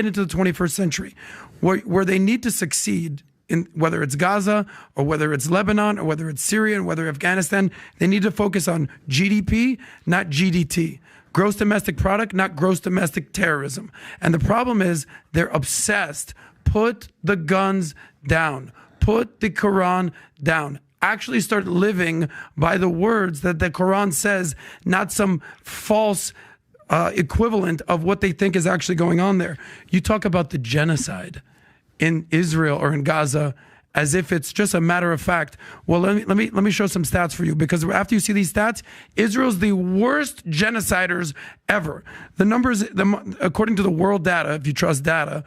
into the 21st century, where they need to succeed, in whether it's Gaza or whether it's Lebanon or whether it's Syria and whether Afghanistan, they need to focus on GDP, not GDT. Gross domestic product, not gross domestic terrorism. And the problem is they're obsessed. Put the guns down. Put the Quran down. Actually start living by the words that the Quran says, not some false equivalent of what they think is actually going on there. You talk about the genocide in Israel or in Gaza as if it's just a matter of fact. Well, let me show some stats for you, because after you see these stats, Israel's the worst genociders ever. The numbers, according to the world data, if you trust data,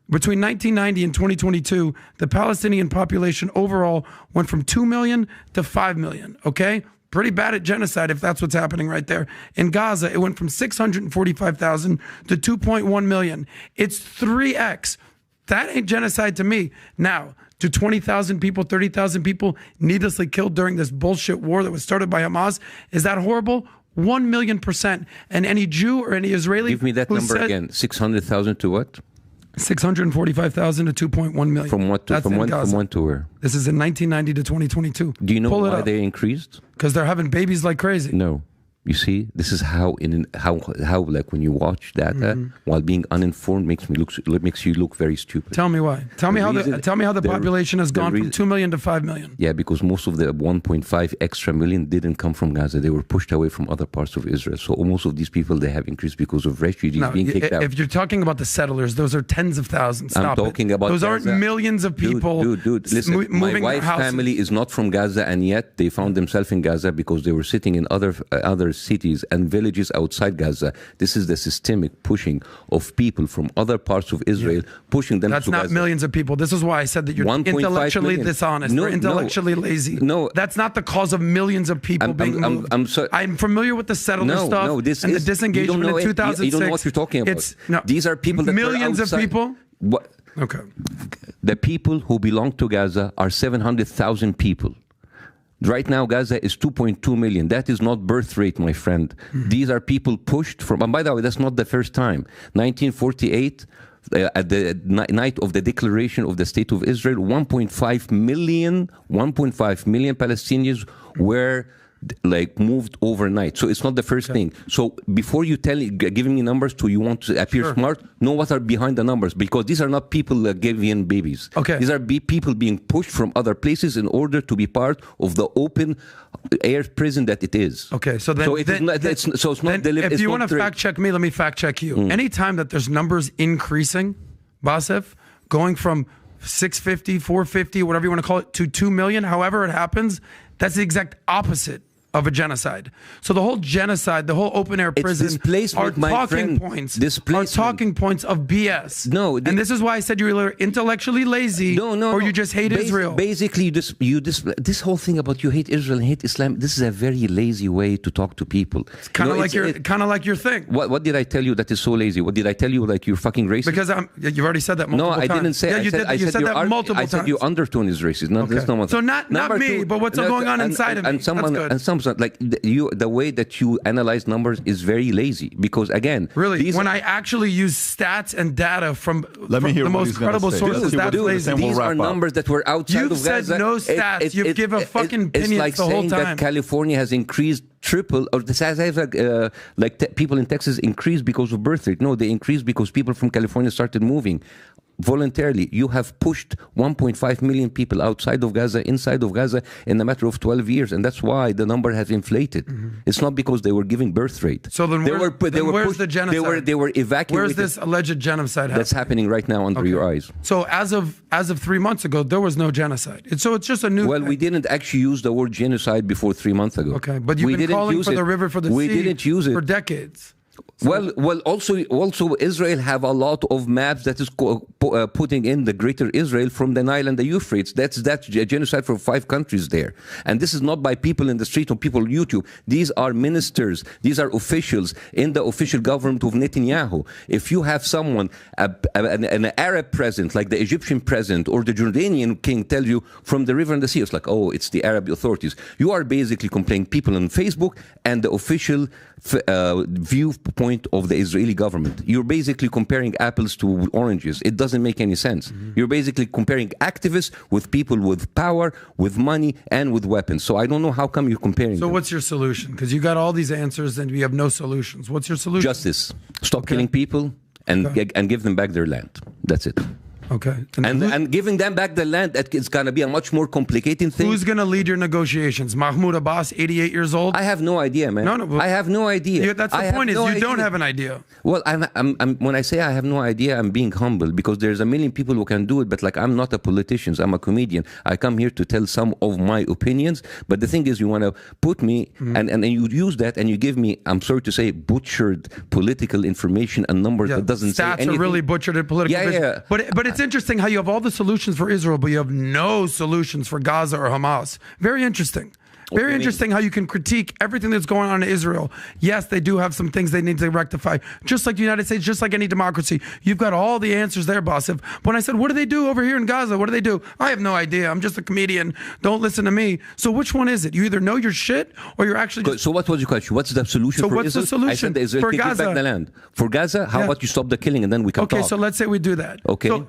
between 1990 and 2022, the Palestinian population overall went from 2 million to 5 million, okay? Pretty bad at genocide if that's what's happening right there. In Gaza, it went from 645,000 to 2.1 million. It's 3x. That ain't genocide to me. Now, do 20,000 people, 30,000 people needlessly killed during this bullshit war that was started by Hamas? Is that horrible? 1,000,000%. And any Jew or any Israeli... Give me that number again. 600,000 to what? 645,000 to 2.1 million. From what to, from when to where? This is in 1990 to 2022. Do you know why they increased? Because they're having babies like crazy. No. You see, this is how like when you watch data while being uninformed makes you look very stupid. Tell me why. Tell me how the population has gone from 2 million to 5 million. Yeah, because most of the 1.5 extra million didn't come from Gaza. They were pushed away from other parts of Israel. So most of these people, they have increased because of refugees being kicked out. If you're talking about the settlers, those are tens of thousands. Stop I'm talking about those Gaza. Aren't millions of people. Dude, listen. My wife's family is not from Gaza, and yet they found themselves in Gaza because they were sitting in other cities and villages outside Gaza. This is the systemic pushing of people from other parts of Israel, pushing them to Gaza. That's not millions of people. This is why I said that you're intellectually dishonest or intellectually lazy. No, that's not the cause of millions of people being moved. I'm familiar with the settler stuff and the disengagement in 2006. You don't know what you're talking about. These are people that millions of people. What? Okay. The people who belong to Gaza are 700,000 people. Right now, Gaza is 2.2 million. That is not birth rate, my friend. These are people pushed from... And by the way, that's not the first time. 1948, at the night of the declaration of the State of Israel, 1.5 million Palestinians were moved overnight. So it's not the first thing. So before you giving me numbers you want to appear smart, know what are behind the numbers, because these are not people giving babies. Okay. These are people being pushed from other places in order to be part of the open air prison that it is. Okay, so then it's not delivered. If you want to fact check me, let me fact check you. Anytime that there's numbers increasing, Basif, going from 650, 450, whatever you want to call it, to 2 million, however it happens, that's the exact opposite of a genocide. So the whole genocide, the whole open air prison are talking points of BS. No, and this is why I said you were intellectually lazy, or you just hate Israel. Basically, this whole thing about you hate Israel and hate Islam, this is a very lazy way to talk to people. It's kind of like your thing. What did I tell you that is so lazy? What did I tell you, like you're fucking racist? Because you've already said that multiple times. No, I didn't say. Yeah, you said that multiple times. I said your undertone is racist. So not me, but what's going on inside of me. That's good. Like the way that you analyze numbers is very lazy, because again, really, when I actually use stats and data from the most credible sources, that's lazy. These are numbers that were outside of Gaza. You've said no stats. You've given a fucking opinion like the whole time. It's like saying that California has increased triple, or the size people in Texas increased because of birth rate. No, they increased because people from California started moving voluntarily. You have pushed 1.5 million people outside of Gaza, inside of Gaza in a matter of 12 years, and that's why the number has inflated. It's not because they were giving birth rate. So then where's the genocide? They were evacuated. Where's this alleged genocide happening? That's happening right now under your eyes. So as of 3 months ago, there was no genocide. So it's just a new thing. We didn't actually use the word genocide before 3 months ago. Okay, but you've been calling for the river for the sea. We didn't use it for decades. Well, also Israel have a lot of maps that is putting in the greater Israel from the Nile and the Euphrates. That's a genocide for 5 countries there. And this is not by people in the street or people on YouTube. These are ministers. These are officials in the official government of Netanyahu. If you have someone, an Arab president, like the Egyptian president or the Jordanian king, tell you from the river and the sea, it's like, oh, it's the Arab authorities. You are basically complaining people on Facebook and the official viewpoint of the Israeli government. You're basically comparing apples to oranges. It doesn't make any sense. You're basically comparing activists with people with power, with money, and with weapons. So I don't know how come you're comparing them. What's your solution? Because you got all these answers and we have no solutions. What's your solution? Justice. Stop killing people and give them back their land. That's it. Okay. And giving them back the land, it's going to be a much more complicated thing. Who's going to lead your negotiations? Mahmoud Abbas, 88 years old? I have no idea, man. No, I have no idea. That's the point, you don't have an idea. Well, when I say I have no idea, I'm being humble, because there's a million people who can do it, but like, I'm not a politician, I'm a comedian. I come here to tell some of my opinions, but the thing is, you want to put me, and you use that, and you give me, I'm sorry to say, butchered political information and numbers that doesn't say anything. Stats are really butchered in political yeah. But it's interesting how you have all the solutions for Israel, but you have no solutions for Gaza or Hamas. Very interesting. Very interesting how you can critique everything that's going on in Israel. Yes, they do have some things they need to rectify, just like the United States, just like any democracy. You've got all the answers there, boss. When I said, what do they do over here in Gaza? What do they do? I have no idea. I'm just a comedian. Don't listen to me. So which one is it? You either know your shit or you're actually just... So what was your question? What's the solution for Israel? So what's the solution? I said the Israel for give Gaza? Back the land. For Gaza, how about you stop the killing and then we can talk? Okay, so let's say we do that. Okay. So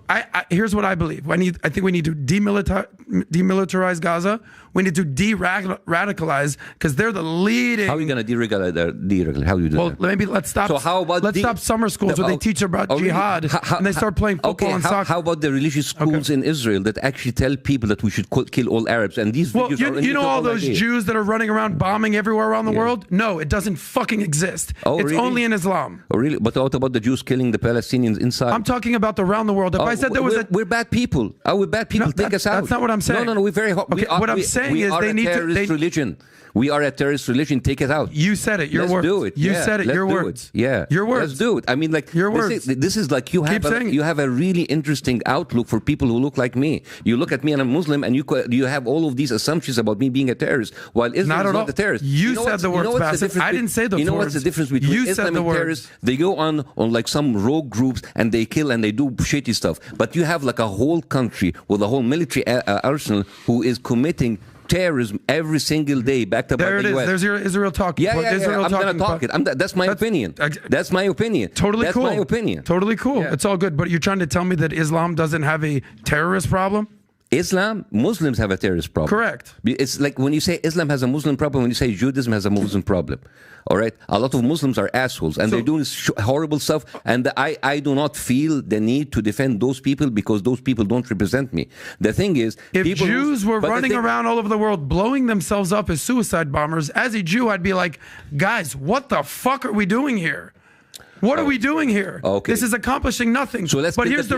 here's what I believe. I think we need to demilitarize Gaza. We need to de-radicalize, because they're the leading... How are you going to deregulate? How do you do that? Well, maybe let's stop. So how about stop summer schools where they teach about jihad and they start playing football and soccer. How about the religious schools in Israel that actually tell people that we should kill all Arabs? And these videos are... You know all those Jews that are running around bombing everywhere around the world? No, it doesn't fucking exist. It's only in Islam. Oh, really? But what about the Jews killing the Palestinians inside? I'm talking about around the world. If I said there was we're bad people. We're bad people. Take us out. That's not what I'm saying. No, we're very hot. What I'm saying is they need to... religion. We are a terrorist religion. Take it out. You said it. Your words. Let's do it. You said it. Your words. Yeah. Your words. Let's do it. I mean, like, your words. This is like you have a really interesting outlook for people who look like me. You look at me and I'm Muslim, and you have all of these assumptions about me being a terrorist, while Islam is not a terrorist. You said the words, Bassett. I didn't say the words. You know what's the difference between Islam and terrorists? They go on like some rogue groups and they kill and they do shitty stuff. But you have like a whole country with a whole military arsenal who is committing terrorism every single day, backed up by the US. There it is. There's your Israel talking. Yeah. I'm going to talk it. That's my opinion. That's my opinion. Totally cool. That's my opinion. Totally cool. Yeah. It's all good. But you're trying to tell me that Islam doesn't have a terrorist problem? Muslims have a terrorist problem. Correct. It's like when you say Islam has a Muslim problem, when you say Judaism has a Muslim problem. All right? A lot of Muslims are assholes, and they're doing horrible stuff, and I do not feel the need to defend those people, because those people don't represent me. The thing is... If Jews were running around all over the world blowing themselves up as suicide bombers, as a Jew, I'd be like, guys, what the fuck are we doing here? What are we doing here? Okay. This is accomplishing nothing. So let's... But here's the